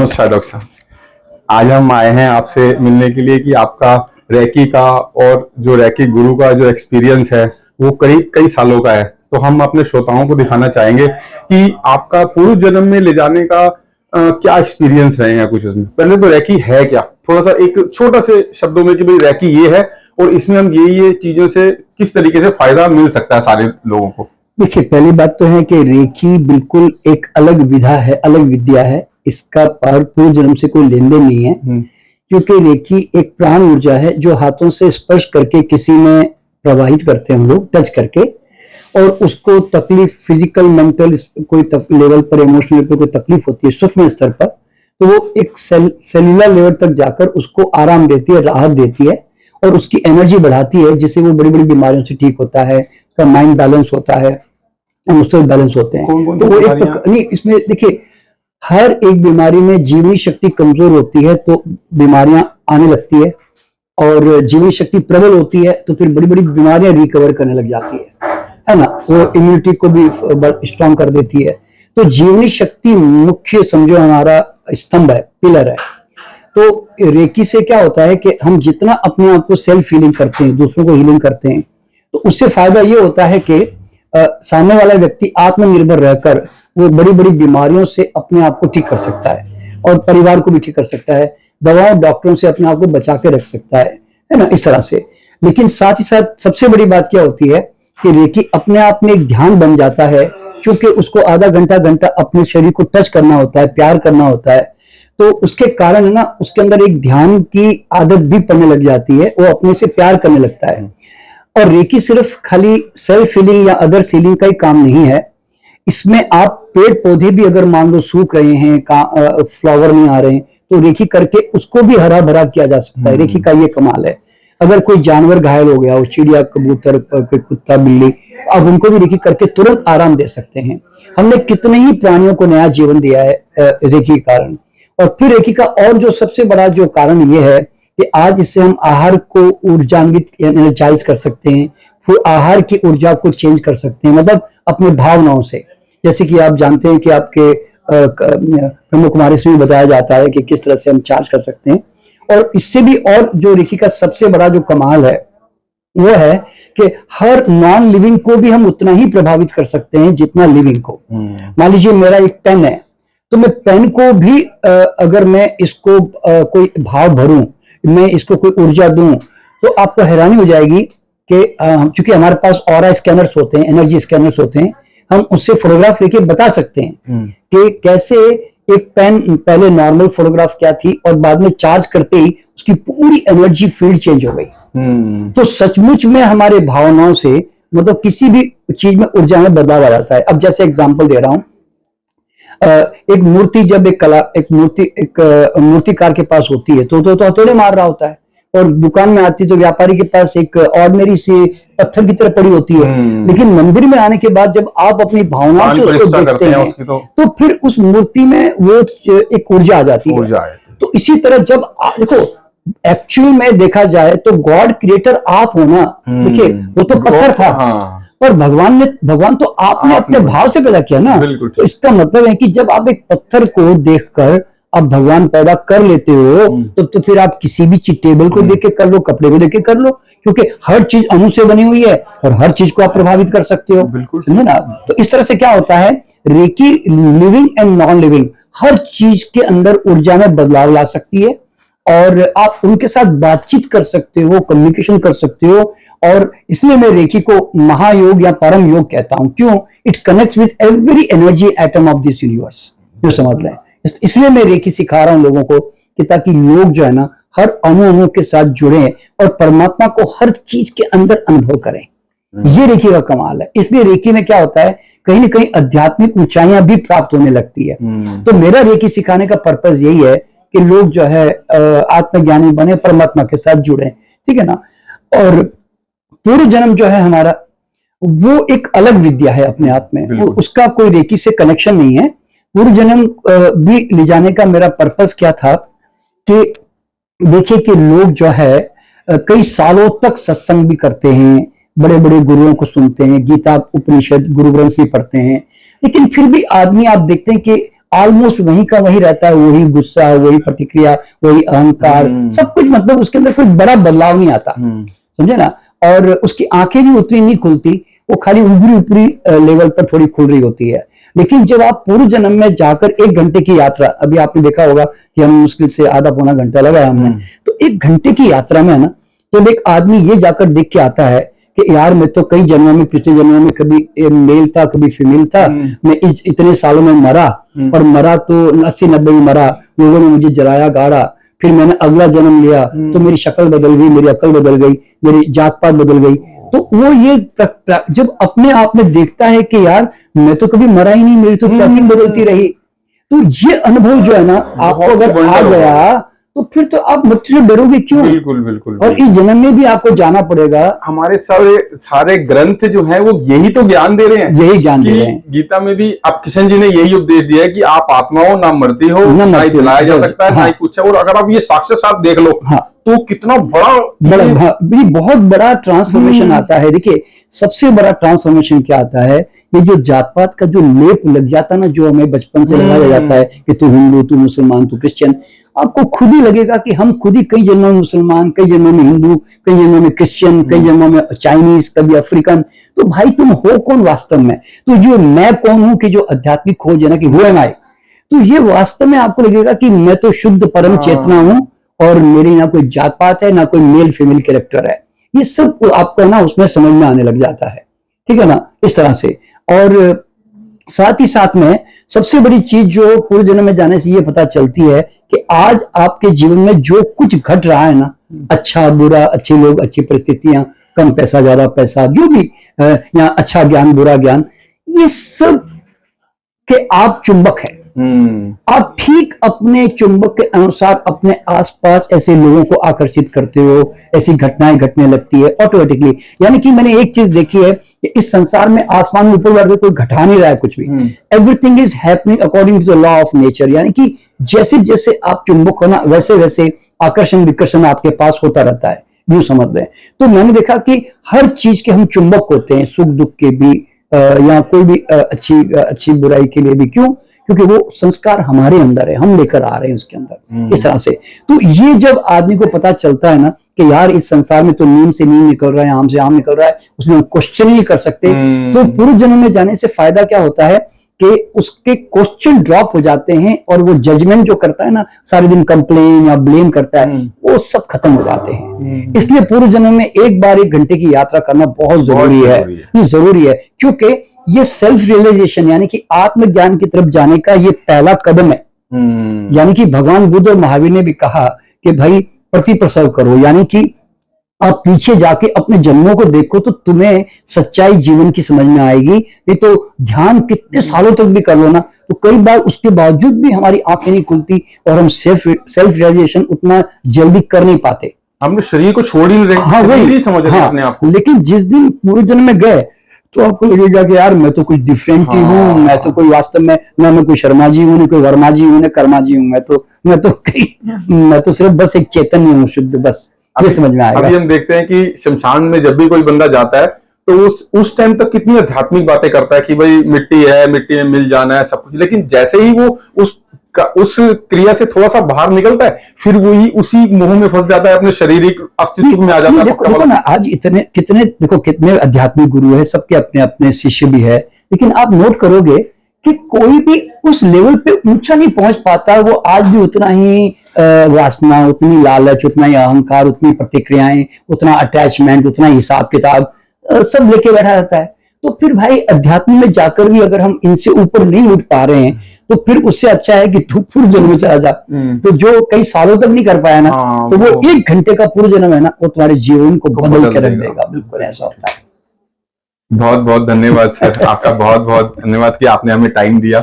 नमस्कार डॉक्टर साहब। आज हम आए हैं आपसे मिलने के लिए कि आपका रैकी का और जो रैकी गुरु का जो एक्सपीरियंस है वो करीब कई सालों का है। तो हम अपने श्रोताओं को दिखाना चाहेंगे कि आपका पूर्व जन्म में ले जाने का क्या एक्सपीरियंस रहे हैं कुछ उसमें। पहले तो रैकी है क्या, थोड़ा सा एक छोटा से शब्दों में कि भाई रैकी ये है और इसमें हम ये चीजों से किस तरीके से फायदा मिल सकता है सारे लोगों को। देखिए, पहली बात तो है कि रेकी बिल्कुल एक अलग विधा है, अलग विद्या है। इसका पूर्व जन्म से कोई लेन देन नहीं है, क्योंकि रेकी एक प्राण ऊर्जा है जो हाथों से स्पर्श करके किसी में प्रवाहित करते हैं हम लोग, टच करके, और उसको तकलीफ फिजिकल मेंटल कोई लेवल पर, इमोशनल पर कोई तकलीफ होती है सूक्ष्म स्तर पर, तो वो एक सेलुलर लेवल तक जाकर उसको आराम देती है, राहत देती है और उसकी एनर्जी बढ़ाती है, जिससे वो बड़ी बड़ी बीमारियों से ठीक होता है, उसका माइंड बैलेंस होता है, इमोशनल बैलेंस होते हैं। तो वो एक नहीं, इसमें देखिए हर एक बीमारी में जीवनी शक्ति कमजोर होती है तो बीमारियां आने लगती है, और जीवनी शक्ति प्रबल होती है तो फिर बड़ी बड़ी बीमारियां रिकवर करने लग जाती है ना। वो इम्यूनिटी को भी स्ट्रॉन्ग कर देती है। तो जीवनी शक्ति मुख्य समझो हमारा स्तंभ है, पिलर है। तो रेकी से क्या होता है कि हम जितना अपने आप को सेल्फ हीलिंग करते हैं, दूसरों को हीलिंग करते हैं, तो उससे फायदा ये होता है कि सामने वाला व्यक्ति आत्मनिर्भर रहकर वो बड़ी बड़ी बीमारियों से अपने आप को ठीक कर सकता है और परिवार को भी ठीक कर सकता है, दवाओं डॉक्टरों से अपने आप को बचा के रख सकता है ना, इस तरह से। लेकिन साथ ही साथ सबसे बड़ी बात क्या होती है कि रेकी अपने आप में एक ध्यान बन जाता है, क्योंकि उसको आधा घंटा अपने शरीर को टच करना होता है, प्यार करना होता है। तो उसके कारण ना उसके अंदर एक ध्यान की आदत भी पड़ने लग जाती है, वो अपने से प्यार करने लगता है। और रेकी सिर्फ खाली सेल्फ हीलिंग या अदर हीलिंग का ही काम नहीं है। इसमें आप पेड़ पौधे भी अगर मान लो सूख रहे हैं, फ्लावर नहीं आ रहे हैं, तो रेकी करके उसको भी हरा भरा किया जा सकता है। रेकी का ये कमाल है। अगर कोई जानवर घायल हो गया हो, चिड़िया, कबूतर, कुत्ता, बिल्ली, अब उनको भी रेकी करके तुरंत आराम दे सकते हैं। हमने कितने ही प्राणियों को नया जीवन दिया है रेकी के कारण। और फिर रेकी का और जो सबसे बड़ा जो कारण ये है कि आज इससे हम आहार को ऊर्जान्वित एनर्जाइज कर सकते हैं, फिर आहार की ऊर्जा को चेंज कर सकते हैं, मतलब अपने भावनाओं से। जैसे कि आप जानते हैं कि आपके ब्रह्म कुमारी से भी बताया जाता है कि किस तरह से हम चार्ज कर सकते हैं। और इससे भी और जो रेकी का सबसे बड़ा जो कमाल है वो है कि हर नॉन लिविंग को भी हम उतना ही प्रभावित कर सकते हैं जितना लिविंग को। मान लीजिए मेरा एक पेन है, तो मैं पेन को भी अगर मैं इसको कोई भाव भरूं, मैं इसको कोई ऊर्जा दूं, तो आपको हैरानी हो जाएगी कि चूंकि हमारे पास ऑरा स्कैनर्स होते हैं, एनर्जी स्कैनर्स होते हैं, हम उससे फोटोग्राफ लेके बता सकते हैं कि कैसे एक पेन पहले नॉर्मल फोटोग्राफ क्या थी और बाद में चार्ज करते ही उसकी पूरी एनर्जी फील्ड चेंज हो गई। तो सचमुच में हमारे भावनाओं से, मतलब किसी भी चीज में ऊर्जा में बदलाव आ जाता है। अब जैसे एग्जांपल दे रहा हूं, एक मूर्ति जब एक मूर्तिकार के पास होती है तो हथौड़े मार रहा होता है, और दुकान में आती तो व्यापारी के पास एक ऑर्डिनरी सी पत्थर की तरह पड़ी होती है। लेकिन मंदिर में आने के बाद जब आप अपनी भावनाओं से उसको देखते हैं तो फिर उस मूर्ति में वो एक ऊर्जा आ जाती है। तो इसी तरह जब देखो एक्चुअल में देखा जाए तो गॉड क्रिएटर आप हो ना। देखिए वो तो पत्थर था, पर भगवान तो आपने अपने भाव से पैदा किया ना। तो इसका मतलब है कि जब आप एक पत्थर को देखकर आप भगवान पैदा कर लेते हो, तो फिर आप किसी भी टेबल को देख के कर लो, कपड़े को देख के कर लो, क्योंकि हर चीज अणु से बनी हुई है और हर चीज को आप प्रभावित कर सकते हो। समझे ना। तो इस तरह से क्या होता है, reiki living and non living हर चीज के अंदर ऊर्जा में बदलाव ला सकती है, और आप उनके साथ बातचीत कर सकते हो, कम्युनिकेशन कर सकते हो। और इसलिए मैं रेकी को महायोग या परम योग कहता हूं। क्यों? It connects with every energy atom of this universe. जो समझ रहे हैं, इसलिए मैं रेकी सिखा रहा हूं लोगों को कि ताकि लोग जो है ना हर अणु के साथ जुड़े और परमात्मा को हर चीज के अंदर अनुभव करें। ये रेकी का कमाल है। इसलिए रेकी में क्या होता है, कहीं ना कहीं आध्यात्मिक ऊंचाइयां भी प्राप्त होने लगती है। तो मेरा रेकी सिखाने का पर्पज यही है कि लोग जो है आत्मज्ञानी बने, परमात्मा के साथ जुड़े, ठीक है ना। और पूर्व जन्म जो है हमारा, वो एक अलग विद्या है अपने आप में, उसका कोई रेकी से कनेक्शन नहीं है। पूर्व जन्म भी ले जाने का मेरा पर्पस क्या था कि देखिए कि लोग जो है कई सालों तक सत्संग भी करते हैं, बड़े बड़े गुरुओं को सुनते हैं, गीता उपनिषद गुरु ग्रंथ भी पढ़ते हैं, लेकिन फिर भी आदमी आप देखते हैं कि ऑलमोस्ट वही का वही रहता है, वही गुस्सा, वही प्रतिक्रिया, वही अहंकार, सब कुछ, मतलब उसके अंदर कोई बड़ा बदलाव नहीं आता, समझे ना। और उसकी आंखें भी उतनी नहीं खुलती, वो खाली ऊपरी ऊपरी लेवल पर थोड़ी खुल रही होती है। लेकिन जब आप पूर्व जन्म में जाकर 1 घंटे की यात्रा, अभी आपने देखा होगा कि हम मुश्किल से आधा पौना घंटा लगाया हमने, तो 1 घंटे की यात्रा में है ना, जब एक आदमी ये जाकर देख के आता है कि यार मैं तो कई जन्मों में, पिछले जन्मों में कभी मेल था कभी फीमेल था, मैं इतने सालों में मरा, और मरा तो 80-90 में मरा, लोगों ने मुझे जलाया गाड़ा, फिर मैंने अगला जन्म लिया तो मेरी शक्ल बदल गई, मेरी अकल बदल गई, मेरी जात पात बदल गई। तो वो ये जब अपने आप में देखता है कि यार मैं तो कभी मरा ही नहीं, मेरी तो ट्रैकिंग बदलती रही, तो ये अनुभव जो है ना आपको अगर आ गया तो फिर तो आप मृत्यु से डरोगे क्यों? बिल्कुल बिल्कुल। और इस जन्म में भी आपको जाना पड़ेगा। हमारे सारे ग्रंथ जो हैं वो यही तो ज्ञान दे रहे हैं, यही ज्ञान दे रहे हैं। गीता में भी अब कृष्ण जी ने यही उपदेश दिया है कि आप आत्मा हो, ना मरती हो, ना ही जलाया जा सकता है, ना ही कुछ है। और अगर आप ये साक्षात देख लो तो कितना बहुत बड़ा ट्रांसफॉर्मेशन आता है। देखिए सबसे बड़ा ट्रांसफॉर्मेशन क्या आता है, ये जो जात पात का जो लेप लग जाता है ना, जो हमें बचपन से लगाया जाता है कि तू हिंदू, तू मुसलमान, तू क्रिश्चियन, आपको खुद ही लगेगा कि हम खुद ही कई जन्मों में मुसलमान, कई जन्मों में हिंदू, कई जन्मों में क्रिश्चियन, कई जन्मों में चाइनीज, कभी अफ्रीकन। तो भाई तुम हो कौन वास्तव में? तो जो मैं कौन हूं की जो आध्यात्मिक खोज है ना कि हु एम आई, तो ये वास्तव में आपको लगेगा कि मैं तो शुद्ध परम चेतना हूं, और मेरी ना कोई जात पात है, ना कोई मेल फीमेल कैरेक्टर है। ये सब आपको ना उसमें समझ में आने लग जाता है, ठीक है ना, इस तरह से। और साथ ही साथ में सबसे बड़ी चीज जो पूर्व जन्म में जाने से ये पता चलती है कि आज आपके जीवन में जो कुछ घट रहा है ना, अच्छा बुरा, अच्छे लोग, अच्छी परिस्थितियां, कम पैसा ज्यादा पैसा, जो भी या अच्छा ज्ञान बुरा ज्ञान, ये सब के आप चुंबक है। आप ठीक अपने चुंबक के अनुसार अपने आसपास ऐसे लोगों को आकर्षित करते हो, ऐसी घटनाएं घटने लगती है ऑटोमेटिकली। यानी कि मैंने एक चीज देखी है कि इस संसार में आसमान में ऊपर बढ़ के कोई घटा नहीं रहा है कुछ भी, everything is happening according to the law of nature. यानी कि जैसे जैसे आप चुंबक हो ना, वैसे वैसे आकर्षण विकर्षण आपके पास होता रहता है, यूं समझ रहे हैं। तो मैंने देखा कि हर चीज के हम चुंबक होते हैं, सुख दुख के भी, या कोई भी अच्छी बुराई के लिए भी। क्यों? क्योंकि वो संस्कार हमारे अंदर है, हम लेकर आ रहे हैं उसके अंदर, इस तरह से। तो ये जब आदमी को पता चलता है ना कि यार इस संसार में तो नीम से नीम निकल रहा है, आम से आम निकल रहा है, उसमें हम क्वेश्चन नहीं कर सकते, तो पूर्व जन्म में जाने से फायदा क्या होता है कि उसके क्वेश्चन ड्रॉप हो जाते हैं, और वो जजमेंट जो करता है ना, सारे दिन कंप्लेन या ब्लेम करता है, वो सब खत्म हो जाते हैं। इसलिए पूर्व जन्म में एक बार 1 घंटे की यात्रा करना बहुत जरूरी है। ये जरूरी है क्योंकि ये सेल्फ रियलाइजेशन यानी कि आत्मज्ञान की तरफ जाने का ये पहला कदम है। यानी कि भगवान बुद्ध और महावीर ने भी कहा कि भाई प्रतिप्रसव करो, यानी कि आप पीछे जाके अपने जन्मों को देखो तो तुम्हें सच्चाई जीवन की समझ में आएगी। नहीं तो ध्यान कितने सालों तक भी कर लो ना, तो कई बार उसके बावजूद भी हमारी आंखें नहीं खुलती और हम सेल्फ रियलाइजेशन उतना जल्दी कर नहीं पाते। हम शरीर को छोड़ ही नहीं रहे, हाँ, वही समझ रहे अपने आप को। लेकिन जिस दिन पूर्व जन्म में गए तो आपको लगेगा कि यार मैं तो कुछ डिफरेंट ही हूँ, मैं तो कोई वास्तव में ना मैं कोई शर्मा जी हूँ, ना कोई वर्मा जी हूँ, ना कर्मा जी हूँ, मैं तो सिर्फ बस एक चैतन्य हूँ शुद्ध, बस ये समझ में आएगा। अभी हम देखते हैं कि शमशान में जब भी कोई बंदा जाता है तो उस टाइम तक कितनी आध्यात्मिक बातें करता है कि भाई मिट्टी है, मिट्टी में मिल जाना है सब कुछ, लेकिन जैसे ही वो उस क्रिया से थोड़ा सा बाहर निकलता है, फिर वही उसी मोह में फंस जाता है, अपने शारीरिक अस्तित्व में आ जाता है। देखो ना, आज कितने आध्यात्मिक गुरु है, सबके अपने अपने शिष्य भी है, लेकिन आप नोट करोगे कि कोई भी उस लेवल पे ऊंचा नहीं पहुंच पाता। वो आज भी उतना ही वासना, उतनी लालच, उतना ही अहंकार, उतनी प्रतिक्रियाएं, उतना अटैचमेंट, उतना हिसाब किताब सब लेके बैठा रहता है। तो फिर भाई अध्यात्म में जाकर भी अगर हम इनसे ऊपर नहीं उठ पा रहे हैं तो फिर उससे अच्छा है कि तू पूर्व जन्म में चला जा। तो जो कई सालों तक नहीं कर पाया ना, तो वो 1 घंटे का पूर्व जन्म है ना, वो तुम्हारे जीवन को बदल के रख देगा। बिल्कुल ऐसा होता है। बहुत बहुत धन्यवाद सर, आपका बहुत बहुत धन्यवाद कि आपने हमें टाइम दिया।